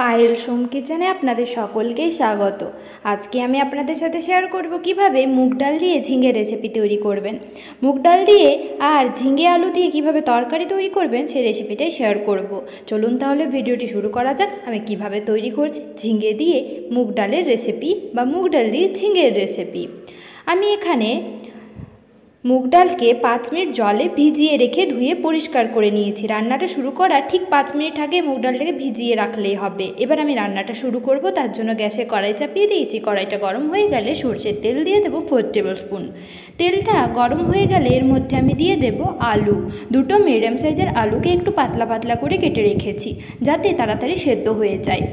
পায়েল সোম কিচেনে আপনাদের সকলকেই স্বাগত। আজকে আমি আপনাদের সাথে শেয়ার করব কিভাবে মুগ ডাল দিয়ে ঝিঙে রেসিপি তৈরি করবেন। মুগ ডাল দিয়ে আর ঝিঙে আলু দিয়ে কিভাবে তরকারি তৈরি করবেন সেই রেসিপিটাই শেয়ার করব। চলুন তাহলে ভিডিওটি শুরু করা যাক। আমি কিভাবে তৈরি করছি ঝিঙে দিয়ে মুগ ডালের রেসিপি বা মুগ ডাল দিয়ে ঝিঙের রেসিপি। আমি এখানে মুগ ডালকে 5 মিনিট জলে ভিজিয়ে রেখে ধুয়ে পরিষ্কার করে নিয়েছি। রান্নাটা শুরু করার ঠিক 5 মিনিট আগে মুগ ডালটাকে ভিজিয়ে রাখলেই হবে। এবার আমি রান্নাটা শুরু করব। তার জন্য গ্যাসে কড়াই চাপিয়ে দিয়েছি। কড়াইটা গরম হয়ে গেলে সরষের তেল দিয়ে দেবো 4 টেবিল স্পুন। তেলটা গরম হয়ে গেলে এর মধ্যে আমি দিয়ে দেব আলু। দুটো মিডিয়াম সাইজের আলুকে একটু পাতলা পাতলা করে কেটে রেখেছি যাতে তাড়াতাড়ি সেদ্ধ হয়ে যায়।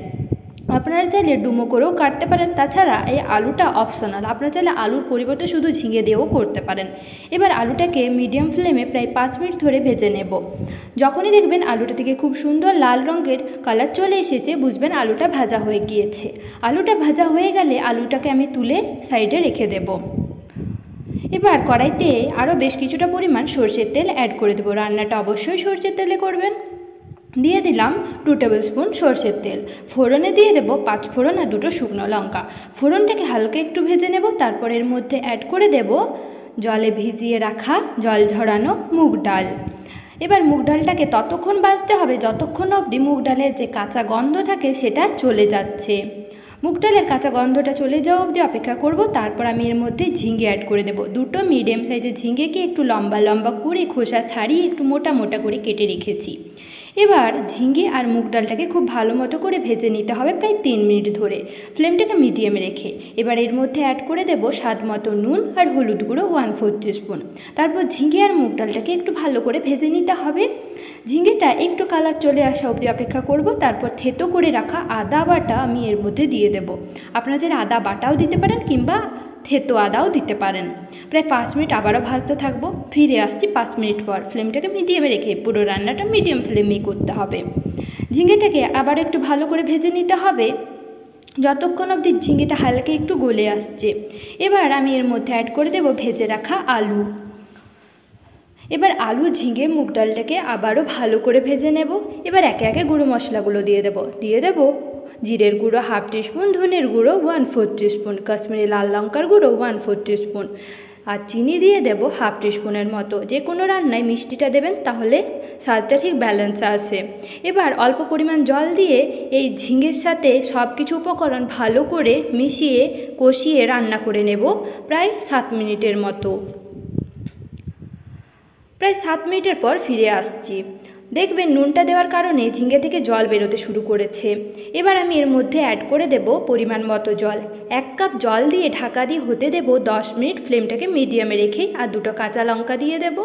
আপনারা চাইলে ডুমো করেও কাটতে পারেন, তাছাড়া এই আলুটা অপশনাল, আপনারা চাইলে আলুর পরিবর্তে শুধু ঝিঙে দিয়েও করতে পারেন। এবার আলুটাকে মিডিয়াম ফ্লেমে প্রায় 5 মিনিট ধরে ভেজে নেব। যখনই দেখবেন আলুটা থেকে খুব সুন্দর লাল রঙের কালার চলে এসেছে, বুঝবেন আলুটা ভাজা হয়ে গিয়েছে। আলুটা ভাজা হয়ে গেলে আলুটাকে আমি তুলে সাইডে রেখে দেব। এবার কড়াইতে আরও বেশ কিছুটা পরিমাণ সরষের তেল অ্যাড করে দেবো। রান্নাটা অবশ্যই সরষের তেলে করবেন। দিয়ে দিলাম 2 টেবিল স্পুন সরষের তেল। ফোড়নে দিয়ে দেবো 5 ফোড়ন আর 2টো শুকনো লঙ্কা। ফোড়নটাকে হালকা একটু ভেজে নেব। তারপর এর মধ্যে অ্যাড করে দেব জলে ভিজিয়ে রাখা জল ঝরানো মুগ ডাল। এবার মুগ ডালটাকে ততক্ষণ ভাজতে হবে যতক্ষণ অবধি মুগ ডালের যে কাঁচা গন্ধ থাকে সেটা চলে যাচ্ছে। মুগ ডালের কাঁচা গন্ধটা চলে যাওয়া অবধি অপেক্ষা করব। তারপর আমি এর মধ্যে ঝিঙে অ্যাড করে দেবো। দুটো মিডিয়াম সাইজের ঝিঙেকে একটু লম্বা লম্বা করে খোসা ছাড়িয়ে একটু মোটা মোটা করে কেটে রেখেছি। এবার ঝিঙে আর মুগ ডালটাকে খুব ভালো মতো করে ভেজে নিতে হবে প্রায় 3 মিনিট ধরে, ফ্লেমটাকে মিডিয়ামে রেখে। এবার এর মধ্যে অ্যাড করে দেব স্বাদ মতো নুন আর হলুদ গুঁড়ো 1/4 টিস্পুন। তারপর ঝিঙে আর মুগ ডালটাকে একটু ভালো করে ভেজে নিতে হবে। ঝিঙেটা একটু কালার চলে আসা অবধি অপেক্ষা করব। তারপর থেতো করে রাখা আদা বাটা আমি এর মধ্যে দিয়ে দেব। আপনারা যে আদা বাটাও দিতে পারেন কিংবা থেতো আদাও দিতে পারেন। প্রায় 5 মিনিট আবারও ভাজতে থাকবো। ফিরে আসছি 5 মিনিট পর। ফ্লেমটাকে মিডিয়ামে রেখে পুরো রান্নাটা মিডিয়াম ফ্লেমেই করতে হবে। ঝিঙেটাকে আবার একটু ভালো করে ভেজে নিতে হবে যতক্ষণ অবধি ঝিঙেটা হালকা একটু গলে আসছে। এবার আমি এর মধ্যে অ্যাড করে দেব ভেজে রাখা আলু। এবার আলু ঝিঙে মুগ ডালটাকে আবারও ভালো করে ভেজে নেব। এবার একে একে গুঁড়ো মশলাগুলো দিয়ে দেব জিরের গুঁড়ো 1/2 টিস্পুন, ধনের গুঁড়ো 1/4 টিস্পুন, কাশ্মীরি লাল লঙ্কার গুঁড়ো 1/4 টিস্পুন, আর চিনি দিয়ে দেব 1/2 টিস্পুনের মতো। যে কোনো রান্নায় মিষ্টিটা দেবেন তাহলে স্বাদটা ঠিক ব্যালেন্স আসে। এবার অল্প পরিমাণ জল দিয়ে এই ঝিঙের সাথে সব কিছু উপকরণ ভালো করে মিশিয়ে কষিয়ে রান্না করে নেব প্রায় 7 মিনিটের মতো। প্রায় 7 মিনিটের পর ফিরে আসছি। দেখবেন নুনটা দেওয়ার কারণে ঝিঙে থেকে জল বেরোতে শুরু করেছে। এবার আমি এর মধ্যে অ্যাড করে দেব পরিমাণ মতো জল। 1 কাপ জল দিয়ে ঢাকা দিয়ে হতে দেব 10 মিনিট, ফ্লেমটাকে মিডিয়ামে রেখে। আর 2টো কাঁচা লঙ্কা দিয়ে দেব।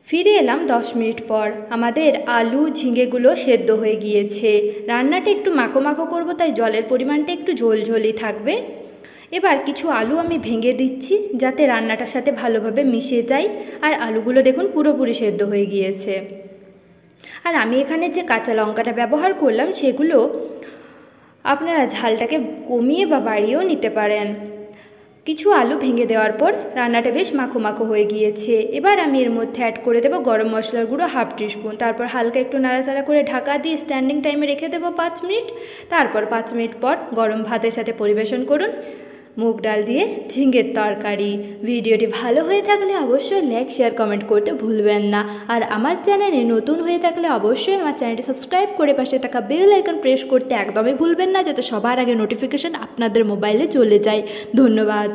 ফিরে এলাম 10 মিনিট পর। আমাদের আলু ঝিঙেগুলো সেদ্ধ হয়ে গিয়েছে। রান্নাটা একটু মাখো মাখো করবো, তাই জলের পরিমাণটা একটু ঝোলঝোলই থাকবে। এবার কিছু আলু আমি ভেঙে দিচ্ছি যাতে রান্নাটার সাথে ভালোভাবে মিশে যায়। আর আলুগুলো দেখুন পুরোপুরি সেদ্ধ হয়ে গিয়েছে। আর আমি এখানে যে কাঁচা লঙ্কাটা ব্যবহার করলাম সেগুলো আপনারা ঝালটাকে কমিয়ে বা বাড়িয়েও নিতে পারেন। কিছু আলু ভেঙে দেওয়ার পর রান্নাটা বেশ মাখো মাখো হয়ে গিয়েছে। এবার আমি এর মধ্যে অ্যাড করে দেবো গরম মশলার গুঁড়ো 1/2 টিস্পুন। তারপর হালকা একটু নাড়াচাড়া করে ঢাকা দিয়ে স্ট্যান্ডিং টাইমে রেখে দেবো 5 মিনিট। তারপর 5 মিনিট পর গরম ভাতের সাথে পরিবেশন করুন মুগ ডাল দিয়ে ঝিঙের তরকারি। ভিডিওটি ভালো হয়ে থাকলে অবশ্যই লাইক শেয়ার কমেন্ট করতে ভুলবেন না। আর আমার চ্যানেলে নতুন হয়ে থাকলে অবশ্যই আমার চ্যানেলটি সাবস্ক্রাইব করে পাশে থাকা বেল আইকন প্রেস করতে একদমই ভুলবেন না, যাতে সবার আগে নোটিফিকেশন আপনাদের মোবাইলে চলে যায়। ধন্যবাদ।